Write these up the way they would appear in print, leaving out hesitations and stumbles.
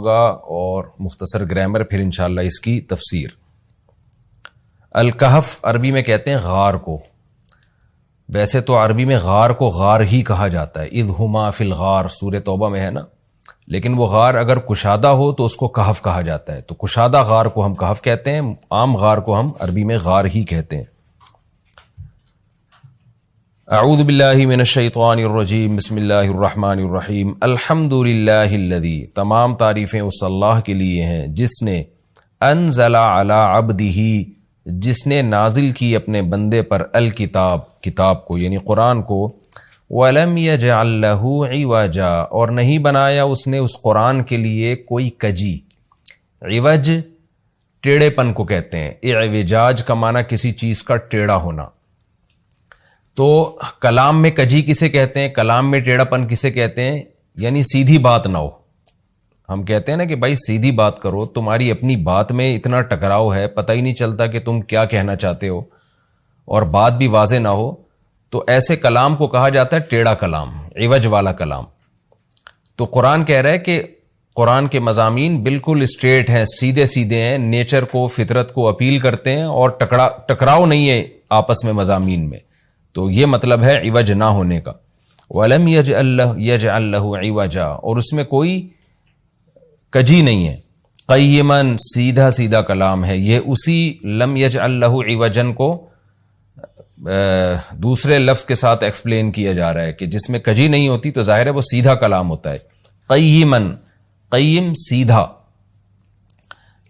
اور مختصر گرامر، پھر انشاءاللہ اس کی تفسیر۔ الکہف عربی میں کہتے ہیں غار کو، ویسے تو عربی میں غار کو غار ہی کہا جاتا ہے، اذ ہما فی الغار سورہ توبہ میں ہے نا، لیکن وہ غار اگر کشادہ ہو تو اس کو کہف کہا جاتا ہے، تو کشادہ غار کو ہم کہف کہتے ہیں، عام غار کو ہم عربی میں غار ہی کہتے ہیں۔ اعوذ باللہ من الشیطان الرجیم، بسم اللہ الرحمن الرحیم۔ الحمد للہ الذی، تمام تعریفیں اس اللہ کے لیے ہیں جس نے انزل علی عبدہ، جس نے نازل کی اپنے بندے پر الکتاب، کتاب کو یعنی قرآن کو، وَلَمْ يَجْعَلْ لَهُ عِوَجًا، اور نہیں بنایا اس نے اس قرآن کے لیے کوئی کجی۔ عوج ٹیڑھے پن کو کہتے ہیں، اعوجاج کا معنی کسی چیز کا ٹیڑھا ہونا۔ تو کلام میں کجی کسے کہتے ہیں، کلام میں ٹیڑھا پن کسے کہتے ہیں، یعنی سیدھی بات نہ ہو۔ ہم کہتے ہیں نا کہ بھائی سیدھی بات کرو، تمہاری اپنی بات میں اتنا ٹکراؤ ہے، پتہ ہی نہیں چلتا کہ تم کیا کہنا چاہتے ہو، اور بات بھی واضح نہ ہو، تو ایسے کلام کو کہا جاتا ہے ٹیڑھا کلام، عوج والا کلام۔ تو قرآن کہہ رہا ہے کہ قرآن کے مضامین بالکل اسٹریٹ ہیں، سیدھے سیدھے ہیں، نیچر کو، فطرت کو اپیل کرتے ہیں، اور ٹکراؤ نہیں ہے آپس میں مضامین میں۔ تو یہ مطلب ہے عوج نہ ہونے کا۔ وَلَمْ يَجْعَلْ لَهُ عِوَجًا، اور اس میں کوئی کجی نہیں ہے۔ قیماً، سیدھا سیدھا کلام ہے۔ یہ اسی لم یجعل لہ عوجن کو دوسرے لفظ کے ساتھ ایکسپلین کیا جا رہا ہے کہ جس میں کجی نہیں ہوتی تو ظاہر ہے وہ سیدھا کلام ہوتا ہے۔ قیماً، قیم سیدھا،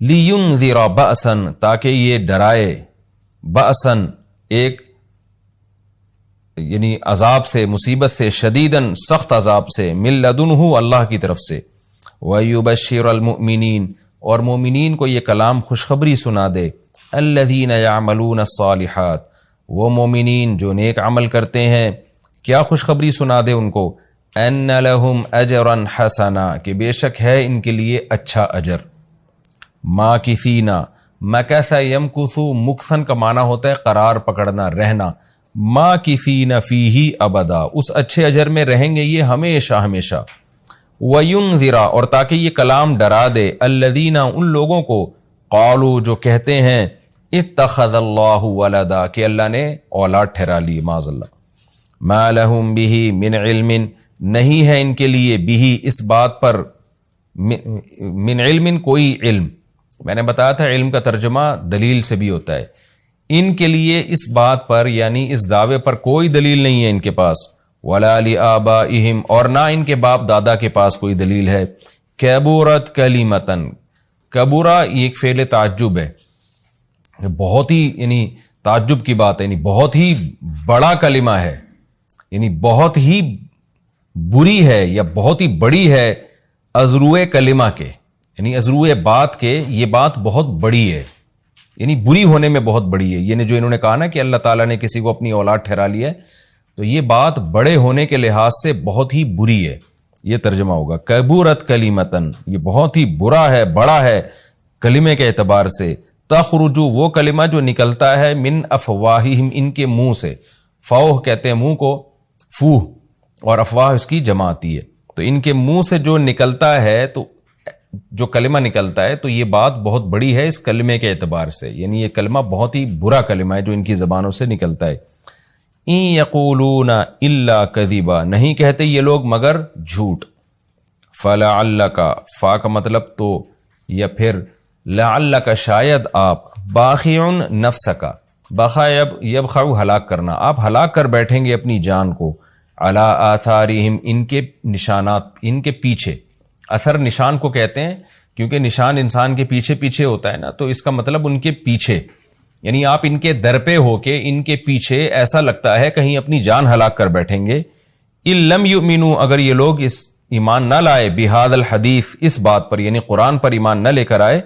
لِيُنذِرَ بَأْسًا، تاکہ یہ ڈرائے، بأسًا ایک یعنی عذاب سے، مصیبت سے، شدیداً سخت عذاب سے، من لدنہ اللہ کی طرف سے، وَيُبَشِّرَ الْمُؤْمِنِينَ، اور مومنین کو یہ کلام خوشخبری سنا دے، الَّذِينَ يَعْمَلُونَ الصَّالِحَاتِ، وہ مومنین جو نیک عمل کرتے ہیں، کیا خوشخبری سنا دے ان کو، أَنَّ لَهُمْ أَجْرًا حَسَنًا، کہ بے شک ہے ان کے لیے اچھا اجر۔ ماکثین، مکث یمکث، مکثن کا معنی ہوتا ہے قرار پکڑنا، رہنا، ماکثین فیہ ابدا، اس اچھے اجر میں رہیں گے یہ ہمیشہ ہمیشہ۔ وَيُنذِرَ، اور تاکہ یہ کلام ڈرا دے، الذین، ان لوگوں کو، قالوا، جو کہتے ہیں، اتخذ اللہ ولدا، کہ اللہ نے اولاد ٹھہرا لی، معاذ اللہ۔ ما لہم بہ من علم، نہیں ہے ان کے لیے بہ، اس بات پر، من علم، کوئی علم۔ میں نے بتایا تھا علم کا ترجمہ دلیل سے بھی ہوتا ہے۔ ان کے لیے اس بات پر، یعنی اس دعوے پر کوئی دلیل نہیں ہے ان کے پاس، وَلَا لِآبَائِهِمْ، اور نہ ان کے باپ دادا کے پاس کوئی دلیل ہے۔ کَبُرَتْ کَلِمَةً، کبورا یہ ایک فعل تعجب ہے، بہت ہی یعنی تعجب کی بات ہے، یعنی بہت ہی بڑا کلمہ ہے، یعنی بہت ہی بری ہے یا بہت ہی بڑی ہے، ازروئے کلمہ کے، یعنی ازروئے بات کے، یہ بات بہت بڑی ہے، یعنی بری ہونے میں بہت بڑی ہے۔ یعنی جو انہوں نے کہا نا کہ اللہ تعالیٰ نے کسی کو اپنی اولاد ٹھہرا لی ہے، تو یہ بات بڑے ہونے کے لحاظ سے بہت ہی بری ہے، یہ ترجمہ ہوگا۔ کبورت کلیمتن، یہ بہت ہی برا ہے، بڑا ہے کلمے کے اعتبار سے۔ تخرجو، وہ کلمہ جو نکلتا ہے، من افواہہم، ان کے منہ سے، فوہ کہتے ہیں منہ کو، فوہ، اور افواہ اس کی جمع آتی ہے، تو ان کے منہ سے جو نکلتا ہے، تو جو کلمہ نکلتا ہے، تو یہ بات بہت بڑی ہے اس کلمے کے اعتبار سے، یعنی یہ کلمہ بہت ہی برا کلمہ ہے جو ان کی زبانوں سے نکلتا ہے۔ ان یقولون الا کذبا، نہیں کہتے یہ لوگ مگر جھوٹ۔ فلعلک، فا کا مطلب تو، یا پھر لعلک، شاید آپ، باخع نفسک، بخع یبخع ہلاک کرنا، آپ ہلاک کر بیٹھیں گے اپنی جان کو، علی آثارہم، ان کے نشانات، ان کے پیچھے۔ اثر نشان کو کہتے ہیں کیونکہ نشان انسان کے پیچھے پیچھے ہوتا ہے نا، تو اس کا مطلب ان کے پیچھے، یعنی آپ ان کے در پہ ہو کے ان کے پیچھے، ایسا لگتا ہے کہیں اپنی جان ہلاک کر بیٹھیں گے۔ ان لم یؤمنوا، اگر یہ لوگ اس ایمان نہ لائے، بہذا الحدیث، اس بات پر یعنی قرآن پر ایمان نہ لے کر آئے،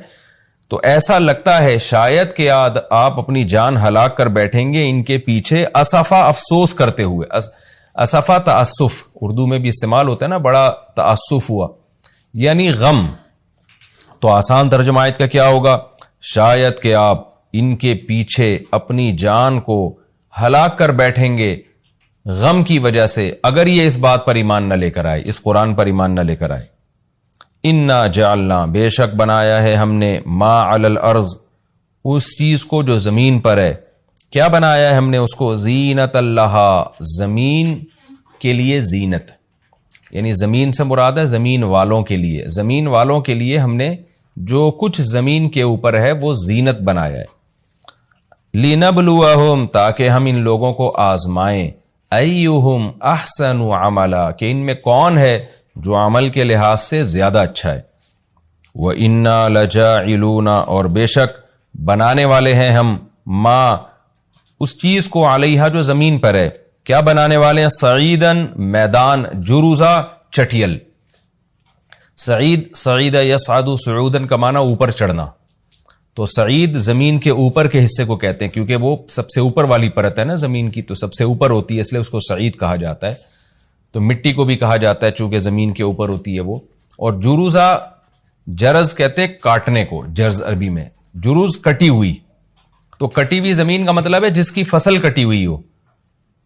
تو ایسا لگتا ہے شاید کہ آپ اپنی جان ہلاک کر بیٹھیں گے ان کے پیچھے، اسفا، افسوس کرتے ہوئے۔ اسفا تاسف اردو میں بھی استعمال ہوتا ہے نا، بڑا تاسف ہوا، یعنی غم۔ تو آسان ترجمہ آیت کا کیا ہوگا؟ شاید کہ آپ ان کے پیچھے اپنی جان کو ہلاک کر بیٹھیں گے غم کی وجہ سے، اگر یہ اس بات پر ایمان نہ لے کر آئے، اس قرآن پر ایمان نہ لے کر آئے۔ انا جعلنا بے شک بنایا ہے ہم نے ما علی الارض اس چیز کو جو زمین پر ہے. کیا بنایا ہے ہم نے اس کو؟ زینت اللہ زمین کے لیے زینت، یعنی زمین سے مراد ہے زمین والوں کے لیے. زمین والوں کے لیے ہم نے جو کچھ زمین کے اوپر ہے وہ زینت بنایا ہے. لِنَبْلُوَهُمْ تاکہ ہم ان لوگوں کو آزمائیں. ایہم احسن عملا کہ ان میں کون ہے جو عمل کے لحاظ سے زیادہ اچھا ہے. وَإِنَّا لَجَاعِلُونَ اور بے شک بنانے والے ہیں ہم ما اس چیز کو علیہا جو زمین پر ہے. کیا بنانے والے ہیں؟ سعیدن میدان، جروزا چٹیل. سعید یصعد صعودن کا معنی اوپر چڑھنا. تو سعید زمین کے اوپر کے حصے کو کہتے ہیں کیونکہ وہ سب سے اوپر والی پرت ہے نا زمین کی، تو سب سے اوپر ہوتی ہے اس لیے اس کو سعید کہا جاتا ہے. تو مٹی کو بھی کہا جاتا ہے چونکہ زمین کے اوپر ہوتی ہے وہ. اور جروزا جرز کہتے ہیں کاٹنے کو، جرز عربی میں. جروز کٹی ہوئی، تو کٹی ہوئی زمین کا مطلب ہے جس کی فصل کٹی ہوئی ہو.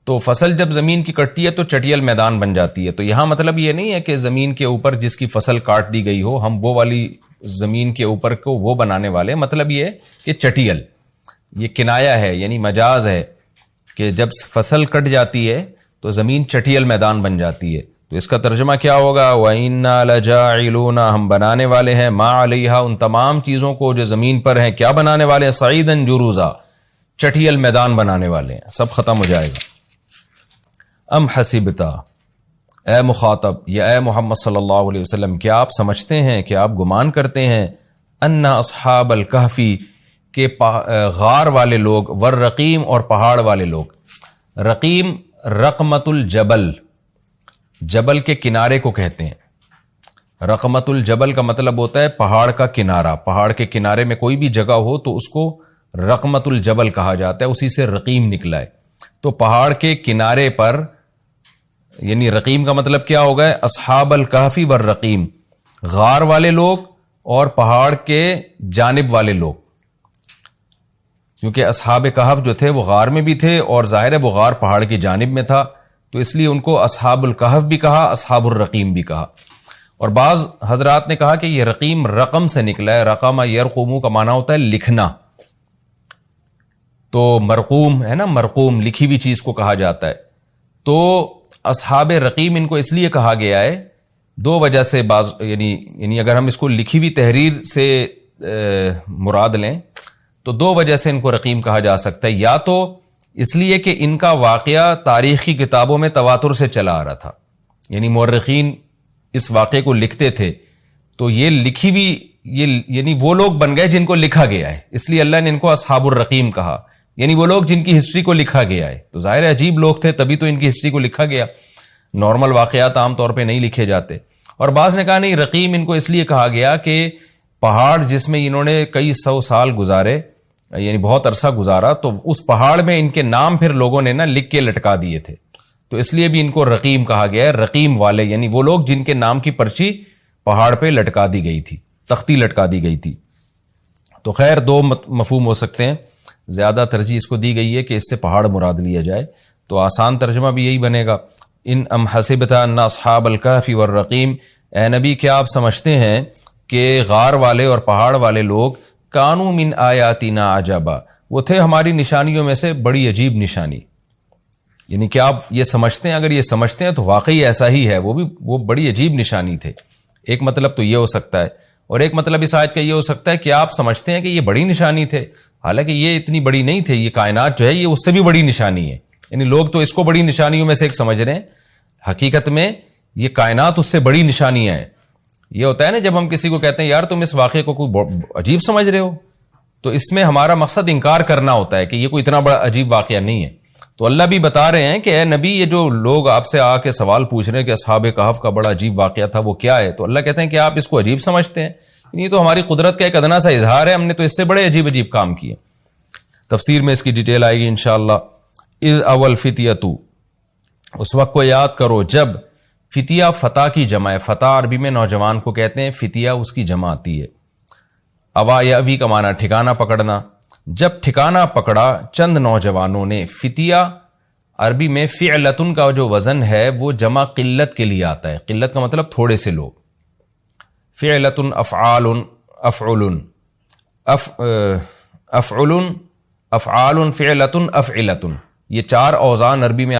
تو فصل جب زمین کی کٹتی ہے تو چٹیل میدان بن جاتی ہے. تو یہاں مطلب یہ نہیں ہے کہ زمین کے اوپر جس کی فصل کاٹ دی گئی ہو ہم وہ والی زمین کے اوپر کو وہ بنانے والے. مطلب یہ کہ چٹیل، یہ کنایا ہے یعنی مجاز ہے کہ جب فصل کٹ جاتی ہے تو زمین چٹیل میدان بن جاتی ہے. تو اس کا ترجمہ کیا ہوگا؟ وَإِنَّا لَجَاعِلُونَ ہم بنانے والے ہیں ما علیہا ان تمام چیزوں کو جو زمین پر ہیں. کیا بنانے والے ہیں؟ سعیدن جروزا چٹیل میدان بنانے والے ہیں. سب ختم ہو جائے گا. ام حسبتا اے مخاطب یا اے محمد صلی اللہ علیہ وسلم کیا آپ سمجھتے ہیں کہ آپ گمان کرتے ہیں ان اصحاب الکہفی کہ غار والے لوگ والرقیم اور پہاڑ والے لوگ. رقیم رقمت الجبل، جبل کے کنارے کو کہتے ہیں. رقمت الجبل کا مطلب ہوتا ہے پہاڑ کا کنارہ. پہاڑ کے کنارے میں کوئی بھی جگہ ہو تو اس کو رقمت الجبل کہا جاتا ہے، اسی سے رقیم نکلا ہے. تو پہاڑ کے کنارے پر یعنی رقیم کا مطلب کیا ہوگا؟ اصحاب الکہفی والرقیم، غار والے لوگ اور پہاڑ کے جانب والے لوگ. کیونکہ اصحاب کہف جو تھے وہ غار میں بھی تھے اور ظاہر ہے وہ غار پہاڑ کی جانب میں تھا، تو اس لیے ان کو اصحاب الکہف بھی کہا، اصحاب الرقیم بھی کہا. اور بعض حضرات نے کہا کہ یہ رقیم رقم سے نکلا ہے. رقم یرقوم کا معنی ہوتا ہے لکھنا. تو مرقوم ہے نا، مرقوم لکھی ہوئی چیز کو کہا جاتا ہے. تو اصحاب رقیم ان کو اس لیے کہا گیا ہے دو وجہ سے. بعض یعنی اگر ہم اس کو لکھی ہوئی تحریر سے مراد لیں تو دو وجہ سے ان کو رقیم کہا جا سکتا ہے. یا تو اس لیے کہ ان کا واقعہ تاریخی کتابوں میں تواتر سے چلا آ رہا تھا، یعنی مورخین اس واقعے کو لکھتے تھے، تو یہ لکھی ہوئی یعنی وہ لوگ بن گئے جن کو لکھا گیا ہے. اس لیے اللہ نے ان کو اصحاب الرقیم کہا، یعنی وہ لوگ جن کی ہسٹری کو لکھا گیا ہے. تو ظاہر ہے عجیب لوگ تھے تبھی تو ان کی ہسٹری کو لکھا گیا. نارمل واقعات عام طور پہ نہیں لکھے جاتے. اور بعض نے کہا نہیں، رقیم ان کو اس لیے کہا گیا کہ پہاڑ جس میں انہوں نے کئی سو سال گزارے، یعنی بہت عرصہ گزارا، تو اس پہاڑ میں ان کے نام پھر لوگوں نے نا لکھ کے لٹکا دیے تھے، تو اس لیے بھی ان کو رقیم کہا گیا ہے. رقیم والے یعنی وہ لوگ جن کے نام کی پرچی پہاڑ پہ لٹکا دی گئی تھی، تختی لٹکا دی گئی تھی. تو خیر دو مفہوم ہو سکتے ہیں. زیادہ ترجیح اس کو دی گئی ہے کہ اس سے پہاڑ مراد لیا جائے، تو آسان ترجمہ بھی یہی بنے گا. ان ام حسبت ان اصحاب الکہف والرقیم، اے نبی کیا آپ سمجھتے ہیں کہ غار والے اور پہاڑ والے لوگ کانوا من آیاتنا عجبا، وہ تھے ہماری نشانیوں میں سے بڑی عجیب نشانی. یعنی کہ آپ یہ سمجھتے ہیں، اگر یہ سمجھتے ہیں تو واقعی ایسا ہی ہے، وہ بڑی عجیب نشانی تھے. ایک مطلب تو یہ ہو سکتا ہے، اور ایک مطلب اس آیت کا یہ ہو سکتا ہے کہ آپ سمجھتے ہیں کہ یہ بڑی نشانی تھے، حالانکہ یہ اتنی بڑی نہیں تھے. یہ کائنات جو ہے یہ اس سے بھی بڑی نشانی ہے. یعنی لوگ تو اس کو بڑی نشانیوں میں سے ایک سمجھ رہے ہیں، حقیقت میں یہ کائنات اس سے بڑی نشانیاں ہیں. یہ ہوتا ہے نا جب ہم کسی کو کہتے ہیں یار تم اس واقعے کو کوئی عجیب سمجھ رہے ہو، تو اس میں ہمارا مقصد انکار کرنا ہوتا ہے کہ یہ کوئی اتنا بڑا عجیب واقعہ نہیں ہے. تو اللہ بھی بتا رہے ہیں کہ اے نبی یہ جو لوگ آپ سے آ کے سوال پوچھ رہے ہیں کہ اصحاب کہف کا بڑا عجیب واقعہ تھا وہ کیا ہے، تو اللہ کہتے ہیں کہ آپ اس کو عجیب سمجھتے ہیں، یہ تو ہماری قدرت کا ایک ادنا سا اظہار ہے، ہم نے تو اس سے بڑے عجیب عجیب کام کیے. تفسیر میں اس کی ڈیٹیل آئے گی انشاءاللہ. اذ اول فتیتو، اس وقت کو یاد کرو جب، فتیہ فتح کی جمع ہے، فتح عربی میں نوجوان کو کہتے ہیں، فتیہ اس کی جمع آتی ہے. اوا یا ابھی کا معنی ٹھکانہ پکڑنا. جب ٹھکانہ پکڑا چند نوجوانوں نے. فتیہ عربی میں فعلتن کا جو وزن ہے وہ جمع قلت کے لیے آتا ہے. قلت کا مطلب تھوڑے سے لوگ. فعلۃ افعال افعل افعل افعال فعلۃ افعلۃ، یہ 4 اوزان عربی میں